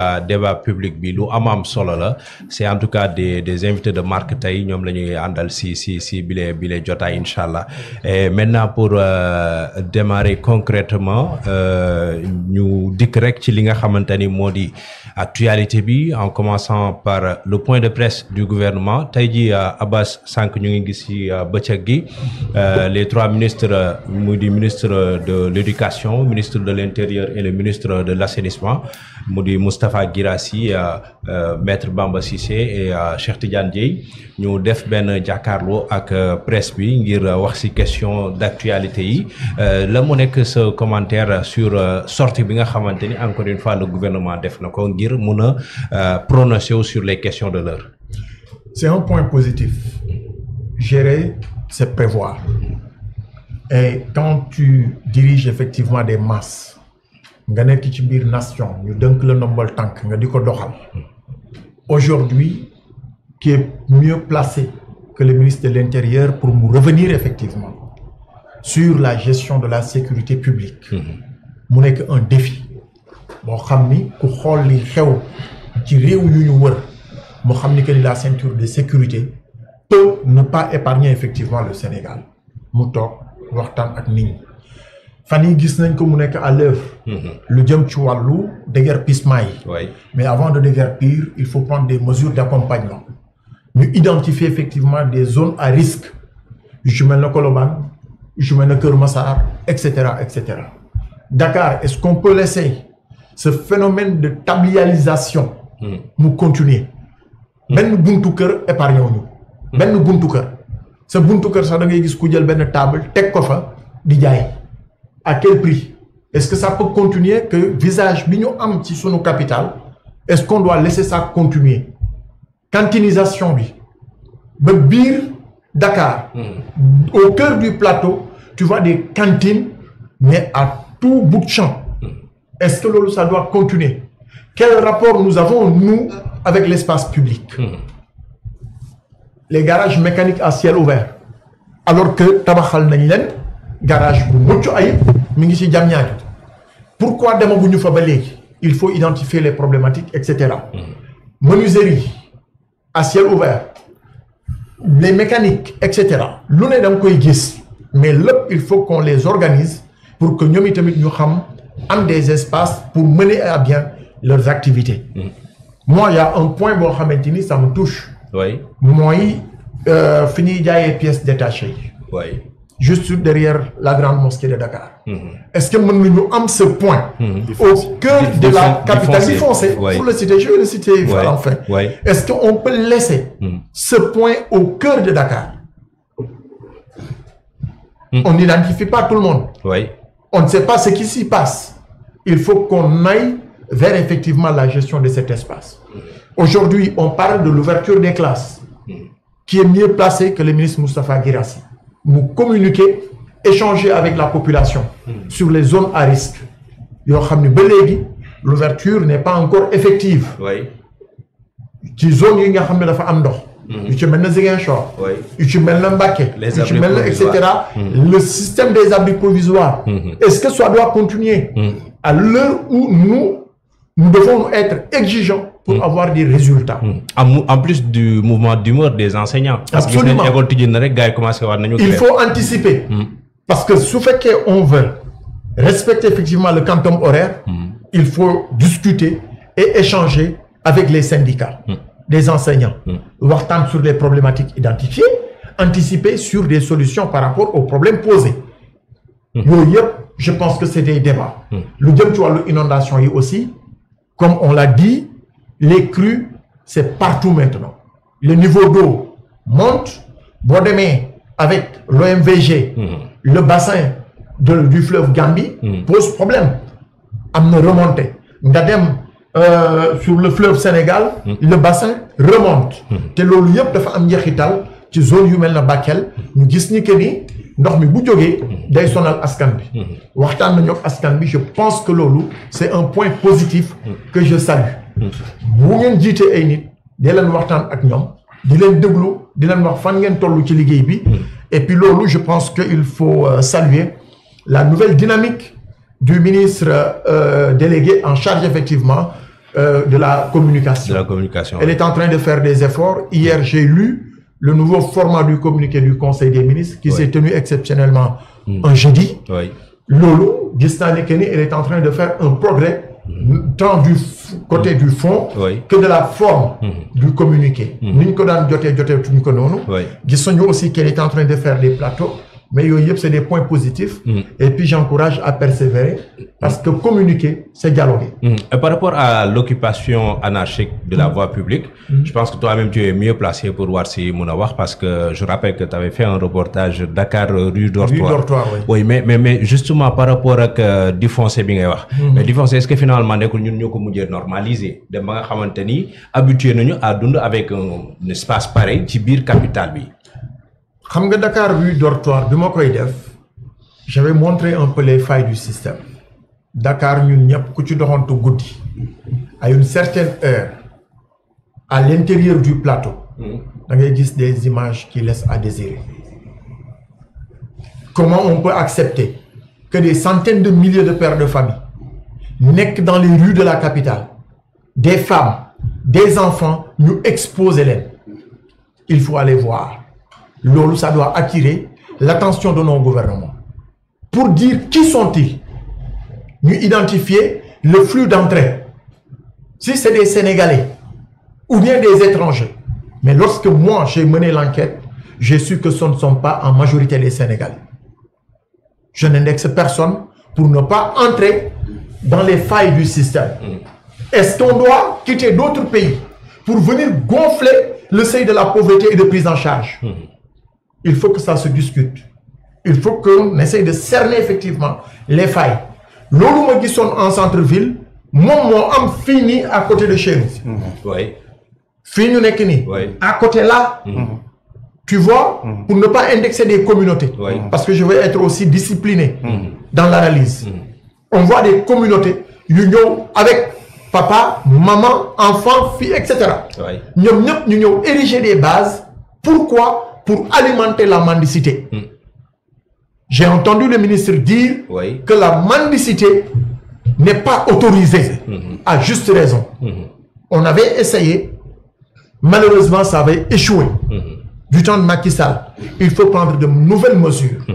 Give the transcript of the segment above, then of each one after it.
débat public bi lu am solo la c'est en tout cas des invités de marque tey ñoom la ñuy àndal si bile jotaay incha allah et maintenant pour démarrer concrètement ñu dikk rek ci li nga xamante ni moo di actualité bi en commençant par le point de presse du gouvernement tey ji Abbas sànq ñu ngi gis ci bëccëg gi les trois ministres mu di ministre de l'éducation, ministre de l'intérieur et le ministre de l'assainissement mu di Moustapha Guirassy, Maître Bamba Cissé et Cheikh Tidiane Dièye ñu def benn jàkkaarloo ak presse bi ngir wax ci question d'actualité yi la mu nekk ce commentaire sur sortie bi nga xamante ni encore une fois le gouvernement def na ko ngir mun a prononcer sur les questions de l'heure. C'est un point positif. Gérer, c'est prévoir. Et quand tu diriges effectivement des masses nga nekk ci biir nation ñu dënk la ndombal tànk nga di ko doxal aujourd'hui qui est mieux placé que le ministre de l'Intérieur pour mu revenir effectivement sur la gestion de la sécurité publique mu nekk un défi boo xam ni ku xool li xew ci réew yu ñu wër moo xam ni que ni la ceinture de sécurité peut ne pas épargner effectivement le Sénégal mu toog waxtaan ak nit ñi fan yi gis nañ ko mu nekk à l'œuvre lu jëm ci wàllu déguerpissement yi mais avant de déguerpir il faut prendre des mesures d'accompagnement ñu identifier effectivement des zones à risque yu ci mel na Colobane yu ci mel na Kër Massar etc. Dakar, est-ce qu'on peut laisser ce phénomène de tablialisation mu continuer benn buntu kër épargne wu ñu benn buntu kër sa buntu kër sax da ngay gis ku jël benn table teg ko fa di jaay. À quel prix? Est-ce que ça peut continuer que visage bi ñu am ci sunu capital est-ce qu'on doit laisser ça continuer? Cantinisation bi ba biir Dakar au cœur du plateau tu vois des cantines mais à tout bout de champ. Est-ce que loolu ça doit continuer? Quel rapport nous avons nous avec l'espace public? Les garages mécaniques à ciel ouvert alors que tabaxal nañ leen garage bu mucc ayib mi ngi ci Diamniadio pourquoi demaguñu fa ba léegi? Il faut identifier les problématiques etc. Menuiserie à ciel ouvert les mécaniques etc. lu ne da nga koy gis mais lépp il faut qu'on les organise pour que ñoom itamit ñu xam am des espaces pour mener à bien leurs activités. Moi il y a un point boo xamante ni ça me touche. Oui. mooy fi ñuy jaayee pièces détachées. Oui. Juste derrière la grande mosquée de Dakar. Est-ce que mën nañu am ce point au cœur de la capitale du foncier pour le citer, je vais le citer enfin. Est-ce qu'on peut laisser ce point au cœur de Dakar? On n'identifie pas tout le monde. On ne sait pas ce qui s'y passe. Il faut qu'on aille vers effectivement la gestion de cet espace. Aujourd'hui, on parle de l'ouverture des classes qui est mieux placée que le ministre Moustapha Guirassy. Nous communiquer, échanger avec la population sur les zones à risque. Yoo xam ne ba léegi l'ouverture n'est pas encore effective. ci zone yi nga xam ne dafa am ndox. yu ci mel na Ziguinchor. yu ci mel na Mbacké. yu ci mel na etc. Le système des abris provisoires. Est-ce que ça doit continuer? À l'heure où nous devons être exigeants pour avoir des résultats. En plus du mouvement d'humeur des enseignants. Absolument. Il faut anticiper. Parce que su fekkee on veut respecter effectivement le quantum horaire, il faut discuter et échanger avec les syndicats des enseignants. Waxtaan sur les problématiques identifiées, anticiper sur des solutions par rapport aux problèmes posés. Yooyu yëpp, je pense que c'est des débats. Lu jëm ci wàllu inondation yi aussi, comme on l'a dit, les crues, c'est partout maintenant. Le niveau d'eau monte. Boo demee avec l'OMVG, le bassin du fleuve Gambie pose problème. Am na remontée. Nga dem sur le fleuve Sénégal, le bassin remonte. Te loolu yëpp dafa am njeexital ci zone yu mel na Bakel. Ñu gis ni que ni ndox mi bu jógee day sonal askan bi. Waxtaan nañu ak askan bi. Je pense que loolu c'est un point positif que je salue. bu ngeen jiite ay nit di leen waxtaan ak ñoom di leen déglu di leen wax fan ngeen tollu ci liggéey bi et puis loolu je pense que il faut saluer la nouvelle dynamique du ministre délégué en charge effectivement de la communication. De la communication. Elle est en train de faire des efforts. Hier, j'ai lu le nouveau format du communiqué du Conseil des ministres qui s'est tenu exceptionnellement un jeudi. Oui. Lolo, elle est en train de faire un progrès tant du côté du fond que de la forme du communiqué. Nous aussi qu'elle est en train de faire des plateaux, mais c'est des points positifs. Et puis j'encourage à persévérer parce que communiquer, c'est dialoguer. Et par rapport à l'occupation anarchique de la voie publique, je pense que toi-même tu es mieux placé pour voir si Mounawar, parce que je rappelle que tu avais fait un reportage Dakar rue Dortoir. Oui, mais justement par rapport à défoncer bien mais défoncer, est-ce que finalement nous avons normaliser de nga xamanteni habitué nañu à dund avec un espace pareil ci biir capitale bi. Xam nga Dakar rue Dortoir bima koy def, j'avais montré un peu les failles du système. Dakar ñun ñep ku ci doxantu goudi à une certaine heure à l'intérieur du plateau da ngay gis des images qui laissent à désirer. Comment on peut accepter que des centaines de milliers de pères de famille nekk dans les rues de la capitale, des femmes, des enfants nous exposent les. Il faut aller voir. Lolo, ça doit attirer l'attention de nos gouvernements. Pour dire qui sont-ils? Nous identifier le flux d'entrée. Si c'est des Sénégalais ou bien des étrangers. Mais lorsque moi j'ai mené l'enquête, j'ai su que ce ne sont pas en majorité les Sénégalais. Je n'indexe personne pour ne pas entrer dans les failles du système. Est-ce qu'on doit quitter d'autres pays pour venir gonfler le seuil de la pauvreté et de prise en charge? Il faut que ça se discute. Il faut qu'on essaye de cerner effectivement les failles. L'eau qui sont en centre-ville, moi, am fini à côté de chez nous. Oui. Fini nekini. À côté là, tu vois, pour ne pas indexer des communautés. Parce que je vais être aussi discipliné dans l'analyse. On voit des communautés, union avec papa, maman, enfant, fille, etc. Nous avons érigé des bases. Pourquoi? Pour alimenter la mendicité. J'ai entendu le ministre dire que la mendicité n'est pas autorisée, à juste raison. On avait essayé, malheureusement ça avait échoué. Du temps de Macky Sall, il faut prendre de nouvelles mesures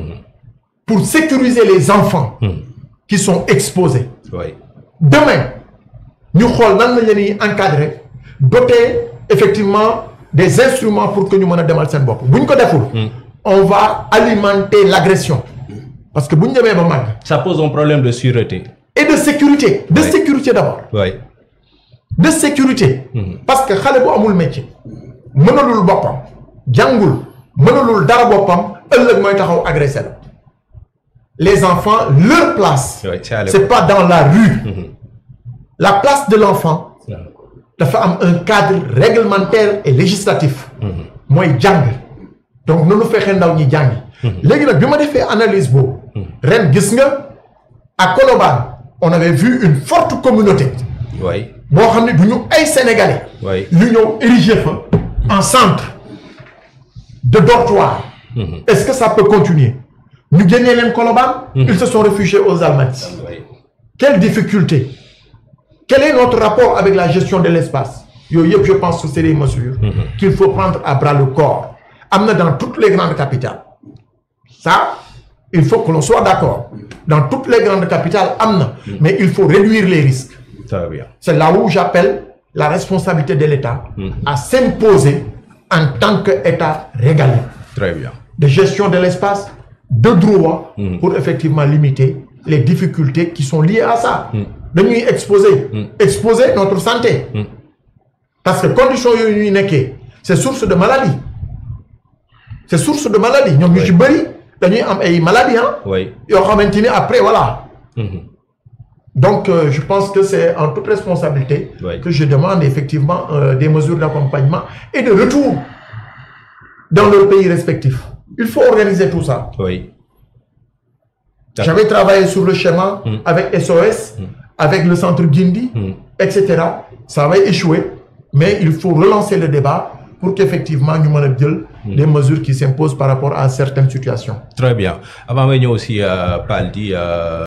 pour sécuriser les enfants qui sont exposés. Demain, nous allons encadrer, doter effectivement des instruments pour que nous puissions démarrer cette boîte. On va alimenter l'agression. Parce que ça pose un problème de sûreté. Et de sécurité. De sécurité d'abord. De sécurité. Parce que xalé bu amul métier, mënalul bopam, jangul, mënalul dara bopam, ëlëk moy taxaw agresser. Les enfants, leur place, c'est pas dans la rue. La place de l'enfant, un cadre réglementaire et législatif. Moi, jang. Donc, nous nous faisons dans les jang. Légui nak bima défé analyse bo, ren gis nga à Colobane, on avait vu une forte communauté. Bo xamni duñu ay sénégalais. L'union érigée en centre de dortoir. Est-ce que ça peut continuer? Nous gagnons les Colobane, ils se sont réfugiés aux Almadies. Quelle difficulté? Quel est notre rapport avec la gestion de l'espace? Je pense que c'est des mesures qu'il faut prendre à bras le corps. Amener dans toutes les grandes capitales. Ça, il faut que l'on soit d'accord. Dans toutes les grandes capitales, mais il faut réduire les risques. C'est là où j'appelle la responsabilité de l'État à s'imposer en tant qu'État régalien. Très bien. De gestion de l'espace, de droit, pour effectivement limiter les difficultés qui sont liées à ça. De nous exposer notre santé. Parce que conditions c'est source de maladie. C'est source de maladie. Nous avons des maladies. Après, voilà. Donc, je pense que c'est en toute responsabilité que je demande effectivement des mesures d'accompagnement et de retour dans leurs pays respectifs. Il faut organiser tout ça. J'avais travaillé sur le schéma avec SOS, avec le centre Guindi, etc. Ça avait échoué, mais il faut relancer le débat pour qu'effectivement nous ayons des mesures qui s'imposent par rapport à certaines situations. Très bien. Avant de venir aussi, Paldi,